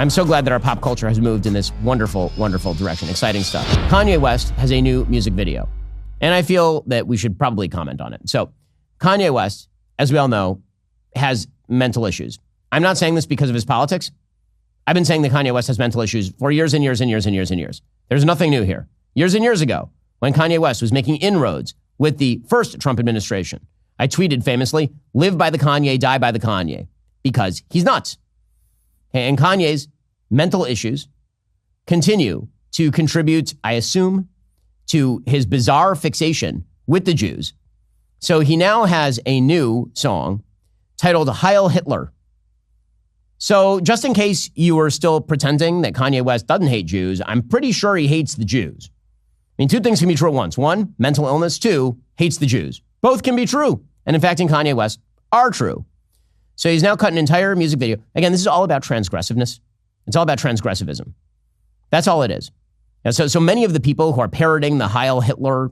I'm so glad that our pop culture has moved in this wonderful, wonderful direction. Exciting stuff. Kanye West has a new music video, and I feel that we should probably comment on it. So Kanye West, as we all know, has mental issues. I'm not saying this because of his politics. I've been saying that Kanye West has mental issues for years and years and years and years and years. There's nothing new here. Years and years ago, when Kanye West was making inroads with the first Trump administration, I tweeted famously, live by the Kanye, die by the Kanye, because he's nuts. And Kanye's mental issues continue to contribute, I assume, to his bizarre fixation with the Jews. So he now has a new song titled Heil Hitler. So just in case you were still pretending that Kanye West doesn't hate Jews, I'm pretty sure he hates the Jews. I mean, two things can be true at once. One, mental illness. Two, hates the Jews. Both can be true. And in fact, in Kanye West, are true. So he's now cut an entire music video. Again, this is all about transgressiveness. It's all about transgressivism. That's all it is. And so many of the people who are parroting the Heil Hitler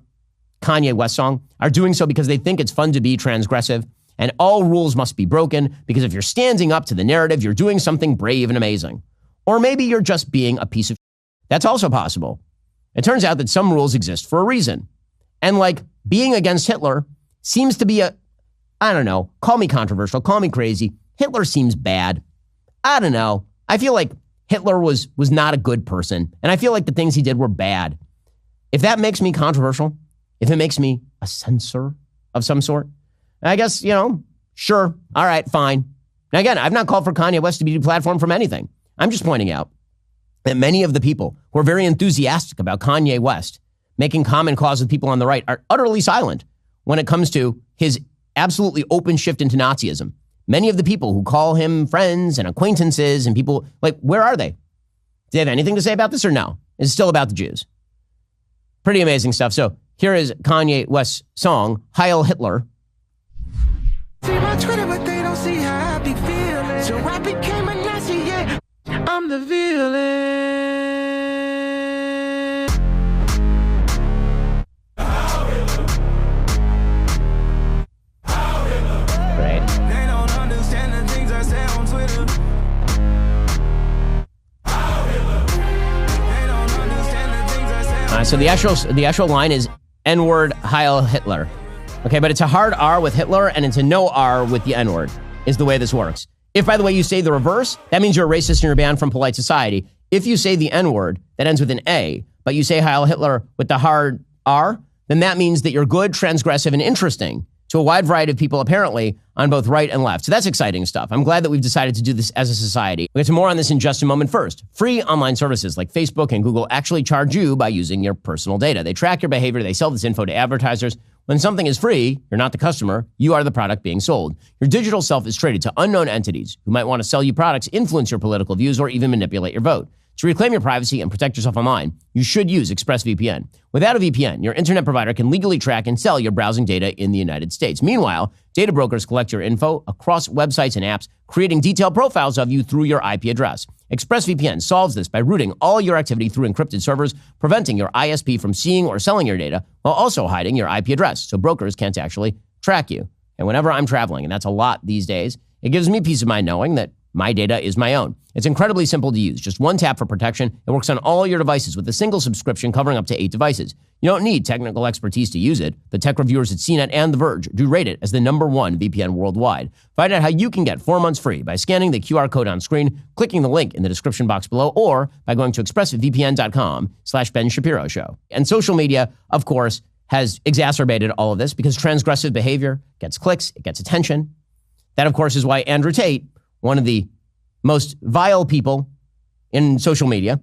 Kanye West song are doing so because they think it's fun to be transgressive and all rules must be broken because if you're standing up to the narrative, you're doing something brave and amazing. Or maybe you're just being a piece of shit. That's also possible. It turns out that some rules exist for a reason. And like being against Hitler seems to be I don't know, call me controversial, call me crazy. Hitler seems bad. I don't know. I feel like Hitler was not a good person. And I feel like the things he did were bad. If that makes me controversial, if it makes me a censor of some sort, I guess, sure. All right, fine. Now, again, I've not called for Kanye West to be deplatformed from anything. I'm just pointing out that many of the people who are very enthusiastic about Kanye West making common cause with people on the right are utterly silent when it comes to his absolutely open shift into Nazism. Many of the people who call him friends and acquaintances and people, where are they? Do they have anything to say about this or no? It's still about the Jews. Pretty amazing stuff. So here is Kanye West's song, Heil Hitler. See my Twitter, but they don't see how I be feeling. So I became a Nazi, yeah. I'm the villain. Right. They don't understand the things I say on Twitter. They don't understand the things I say on So the actual line is N-word Heil Hitler. Okay, but it's a hard R with Hitler and it's a no R with the N-word is the way this works. If, by the way, you say the reverse, that means you're a racist and you're banned from polite society. If you say the N-word that ends with an A, but you say Heil Hitler with the hard R, then that means that you're good, transgressive, and interesting to a wide variety of people, apparently, on both right and left. So that's exciting stuff. I'm glad that we've decided to do this as a society. We'll get to more on this in just a moment. First, free online services like Facebook and Google actually charge you by using your personal data. They track your behavior. They sell this info to advertisers. When something is free, you're not the customer, you are the product being sold. Your digital self is traded to unknown entities who might want to sell you products, influence your political views, or even manipulate your vote. To reclaim your privacy and protect yourself online, you should use ExpressVPN. Without a VPN, your internet provider can legally track and sell your browsing data in the United States. Meanwhile, data brokers collect your info across websites and apps, creating detailed profiles of you through your IP address. ExpressVPN solves this by routing all your activity through encrypted servers, preventing your ISP from seeing or selling your data, while also hiding your IP address, so brokers can't actually track you. And whenever I'm traveling, and that's a lot these days, it gives me peace of mind knowing that my data is my own. It's incredibly simple to use. Just one tap for protection. It works on all your devices with a single subscription covering up to 8 devices. You don't need technical expertise to use it. The tech reviewers at CNET and The Verge do rate it as the #1 VPN worldwide. Find out how you can get 4 months free by scanning the QR code on screen, clicking the link in the description box below, or by going to expressvpn.com/Ben Shapiro Show. And social media, of course, has exacerbated all of this because transgressive behavior gets clicks, it gets attention. That, of course, is why Andrew Tate, one of the most vile people in social media,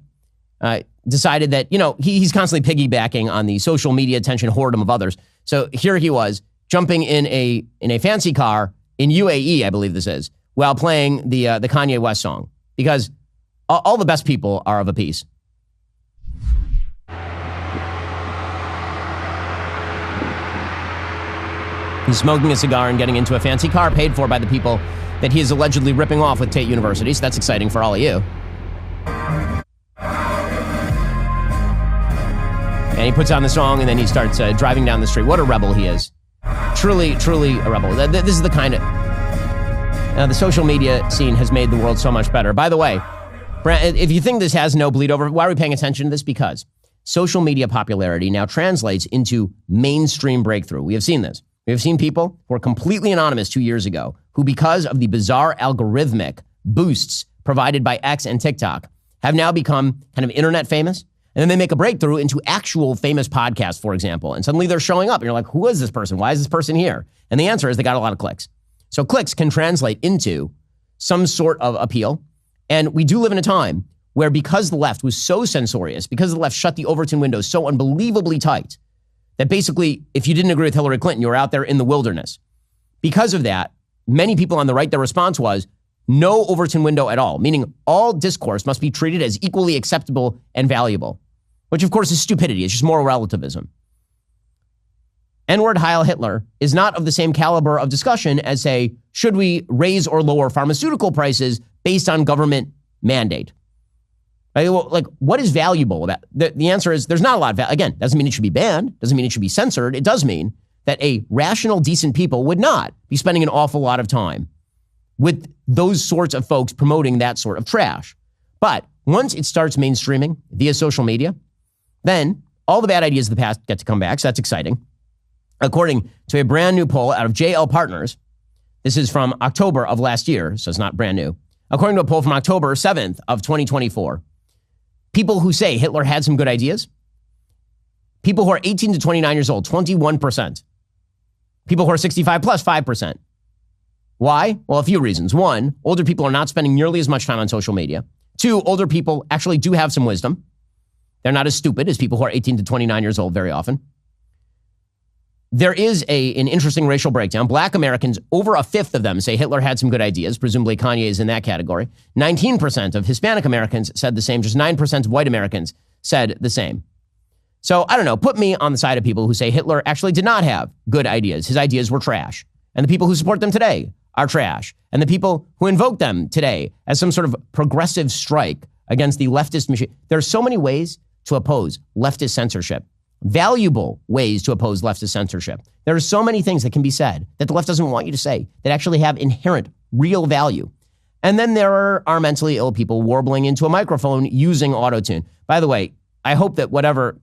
decided that, he's constantly piggybacking on the social media attention whoredom of others. So here he was jumping in a fancy car in UAE, I believe this is, while playing the Kanye West song, because all the best people are of a piece. He's smoking a cigar and getting into a fancy car paid for by the people that he is allegedly ripping off with Tate University. So that's exciting for all of you. And he puts on the song and then he starts driving down the street. What a rebel he is. Truly, truly a rebel. This is the kind of... the social media scene has made the world so much better. By the way, If you think this has no bleed over, why are we paying attention to this? Because social media popularity now translates into mainstream breakthrough. We have seen this. We have seen people who were completely anonymous 2 years ago who, because of the bizarre algorithmic boosts provided by X and TikTok, have now become kind of internet famous. And then they make a breakthrough into actual famous podcasts, for example. And suddenly they're showing up. And you're like, who is this person? Why is this person here? And the answer is they got a lot of clicks. So clicks can translate into some sort of appeal. And we do live in a time where, because the left was so censorious, because the left shut the Overton window so unbelievably tight, that basically, if you didn't agree with Hillary Clinton, you were out there in the wilderness. Because of that, many people on the right, their response was no Overton window at all, meaning all discourse must be treated as equally acceptable and valuable, which of course is stupidity. It's just moral relativism. N-word Heil Hitler is not of the same caliber of discussion as, say, should we raise or lower pharmaceutical prices based on government mandate? Like, what is valuable about the answer is there's not a lot of again, doesn't mean it should be banned, doesn't mean it should be censored. It does mean that a rational, decent people would not be spending an awful lot of time with those sorts of folks promoting that sort of trash. But once it starts mainstreaming via social media, then all the bad ideas of the past get to come back. So that's exciting. According to a brand new poll out of JL Partners, this is from October of last year, so it's not brand new. According to a poll from October 7th of 2024, people who say Hitler had some good ideas, people who are 18 to 29 years old, 21%. People who are 65 plus, 5%. Why? Well, a few reasons. One, older people are not spending nearly as much time on social media. Two, older people actually do have some wisdom. They're not as stupid as people who are 18 to 29 years old very often. There is an interesting racial breakdown. Black Americans, over a fifth of them say Hitler had some good ideas. Presumably Kanye is in that category. 19% of Hispanic Americans said the same. Just 9% of white Americans said the same. So I don't know, put me on the side of people who say Hitler actually did not have good ideas. His ideas were trash. And the people who support them today are trash. And the people who invoke them today as some sort of progressive strike against the leftist machine. There are so many ways to oppose leftist censorship. Valuable ways to oppose leftist censorship. There are so many things that can be said that the left doesn't want you to say that actually have inherent, real value. And then there are mentally ill people warbling into a microphone using autotune. By the way, I hope that whatever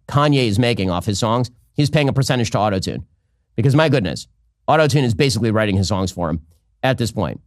Kanye is making off his songs, he's paying a percentage to autotune. Because my goodness, autotune is basically writing his songs for him at this point.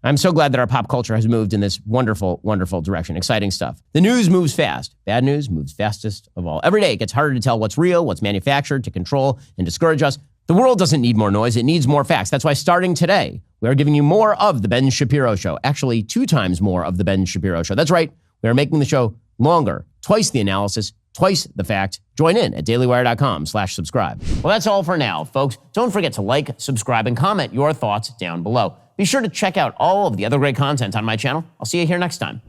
I'm so glad that our pop culture has moved in this wonderful, wonderful direction. Exciting stuff. The news moves fast. Bad news moves fastest of all. Every day it gets harder to tell what's real, what's manufactured to control and discourage us. The world doesn't need more noise. It needs more facts. That's why starting today, we are giving you more of the Ben Shapiro Show. Actually, 2 times more of the Ben Shapiro Show. That's right. We are making the show longer. Twice the analysis, twice the fact. Join in at dailywire.com/subscribe. Well, that's all for now, folks. Don't forget to like, subscribe, and comment your thoughts down below. Be sure to check out all of the other great content on my channel. I'll see you here next time.